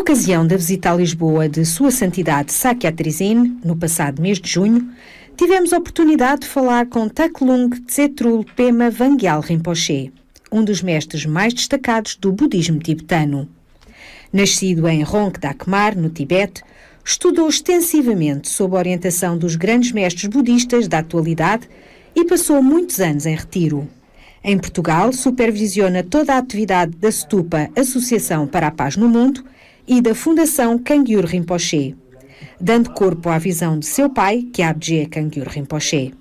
ocasião da visita a Lisboa de Sua Santidade Sakya Trichen, no passado mês de junho, tivemos a oportunidade de falar com Taklung Tsetrul Pema Wangyal Rinpoche, um dos mestres mais destacados do budismo tibetano. Nascido em Rongdakmar, no Tibete, estudou extensivamente sob a orientação dos grandes mestres budistas da atualidade e passou muitos anos em retiro. Em Portugal, supervisiona toda a atividade da Stupa, Associação para a Paz no Mundo, e da Fundação Kangyur Rinpoche, dando corpo à visão de seu pai, Kyabje Kangyur Rinpoche.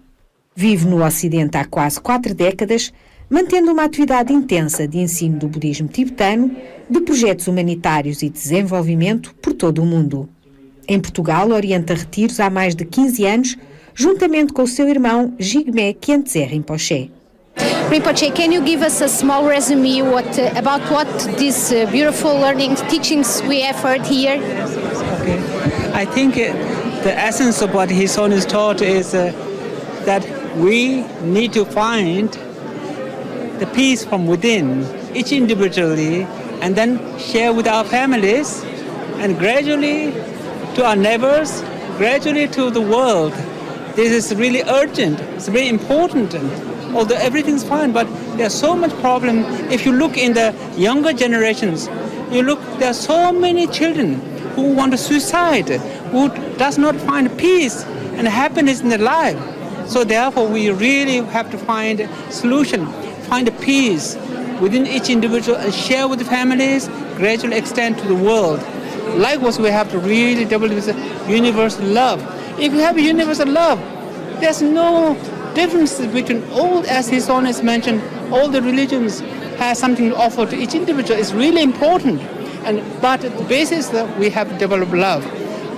Vive no Ocidente há quase 4 décadas, mantendo uma atividade intensa de ensino do budismo tibetano, de projetos humanitários e desenvolvimento por todo o mundo. Em Portugal, orienta retiros há mais de 15 anos, juntamente com o seu irmão Jigme Khyentse Rinpoche. Rinpoche, can you give us a small resume about what these beautiful learning teachings we have heard here? Okay. I think the essence of what His Holiness taught is that we need to find the peace from within, each individually, and then share with our families, and gradually to our neighbors, gradually to the world. This is really urgent, it's very important. Although everything's fine, but there's so much problem. If you look in the younger generations, there are so many children who want to suicide, who does not find peace and happiness in their life. So therefore, we really have to find a solution, find a peace within each individual and share with the families, gradually extend to the world. Likewise, we have to really develop this universal love. If you have a universal love, there's no difference between all, as His Holiness mentioned, all the religions have something to offer to each individual. It's really important. But the basis that we have to develop love,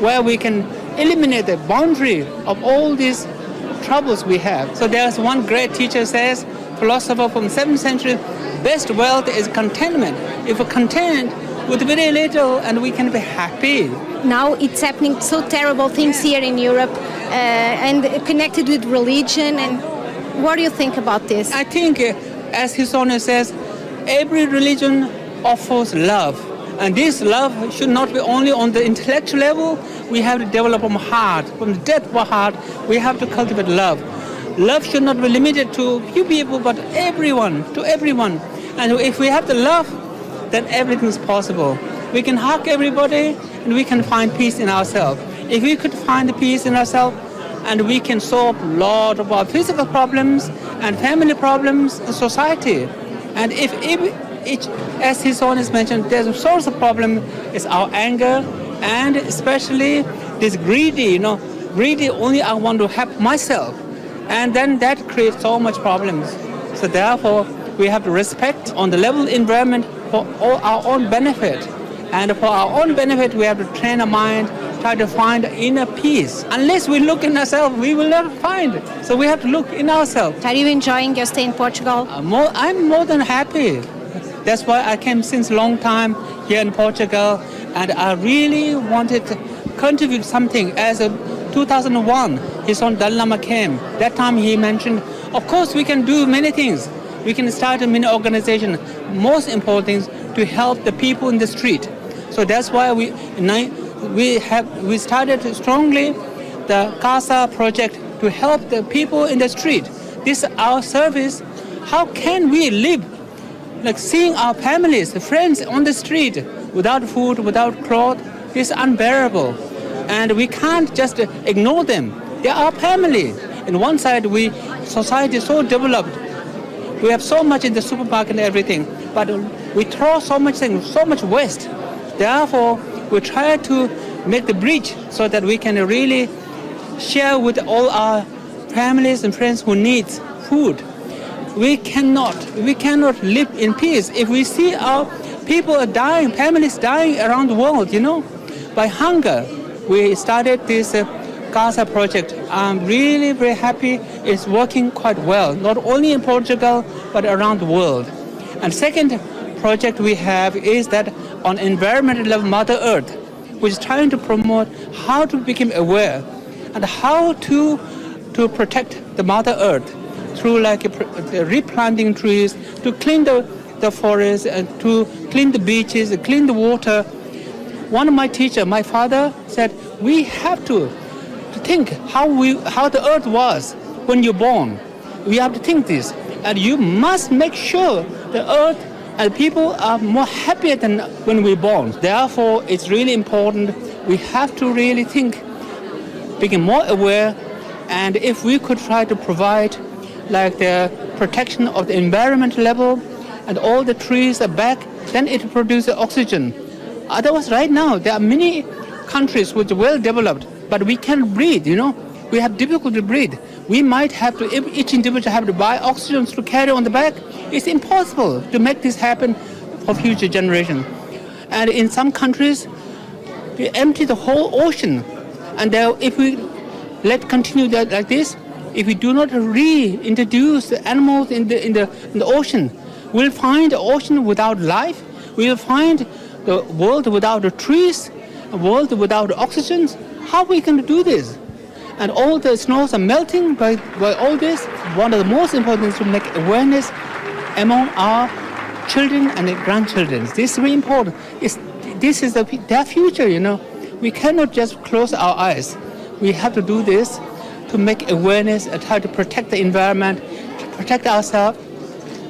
where we can eliminate the boundary of all these troubles we have. So there's one great teacher says, philosopher from 7th century, best wealth is contentment. If we're content with very little, and we can be happy. Now it's happening so terrible things here in Europe and connected with religion. And what do you think about this? I think, as His Holiness says, every religion offers love. And this love should not be only on the intellectual level. We have to develop from heart, from the depth of our heart. We have to cultivate love. Love should not be limited to few people, but everyone, to everyone. And if we have the love, then everything is possible. We can hug everybody and we can find peace in ourselves. If we could find the peace in ourselves, and we can solve a lot of our physical problems and family problems in society. And if each, as His Holiness mentioned, there's a source of problem is our anger, and especially this greedy, greedy only I want to help myself. And then that creates so much problems. So therefore, we have to respect on the level environment for all our own benefit. And for our own benefit, we have to train our mind, try to find inner peace. Unless we look in ourselves, we will never find it. So we have to look in ourselves. Are you enjoying your stay in Portugal? I'm more than happy. That's why I came since a long time here in Portugal. And I really wanted to contribute something. As of 2001, His Holiness Dalai Lama came. That time he mentioned, of course we can do many things. We can start a mini organization. Most important things to help the people in the street. So that's why we started strongly the CASA project to help the people in the street. This is our service. How can we live like seeing our families, friends on the street without food, without clothes? Is unbearable, and we can't just ignore them. They are our family. On one side, society is so developed. We have so much in the supermarket and everything, but we throw so much things, so much waste. Therefore, we try to make the bridge so that we can really share with all our families and friends who need food. We cannot live in peace if we see our people are dying, families dying around the world, by hunger. We started this CASA project. I'm really very happy it's working quite well, not only in Portugal, but around the world. And second project we have is that on environmental level, Mother Earth, which is trying to promote how to become aware and how to protect the Mother Earth through replanting trees, to clean the forest, and to clean the beaches, clean the water. One of my teachers, my father, said, we have to think how the earth was when you're born. We have to think this. And you must make sure the earth and people are more happier than when we're born. Therefore, it's really important. We have to really think, become more aware. And if we could try to provide like the protection of the environment level and all the trees are back, then it produces oxygen. Otherwise, right now, there are many countries which are well developed, but we can't breathe, We have difficulty to breathe. We might have to, each individual have to buy oxygen to carry on the back. It's impossible to make this happen for future generations. And in some countries, we empty the whole ocean. And if we continue that like this, if we do not reintroduce the animals in the ocean, we'll find the ocean without life. We'll find the world without the trees, a world without oxygen. How are we going to do this? And all the snows are melting by all this. One of the most important is to make awareness among our children and grandchildren. This is very important. This is their future, We cannot just close our eyes. We have to do this to make awareness and try to protect the environment, to protect ourselves,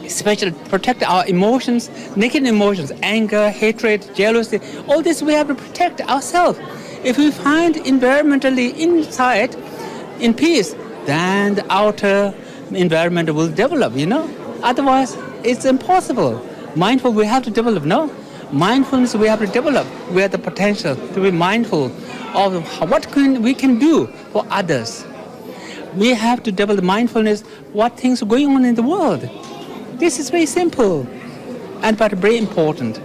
especially protect our emotions, negative emotions, anger, hatred, jealousy. All this we have to protect ourselves. If we find environmentally inside in peace, then the outer environment will develop, Otherwise, it's impossible. Mindful, we have to develop, Mindfulness, we have to develop. We have the potential to be mindful of what we can do for others. We have to develop mindfulness, what things are going on in the world. This is very simple, but very important.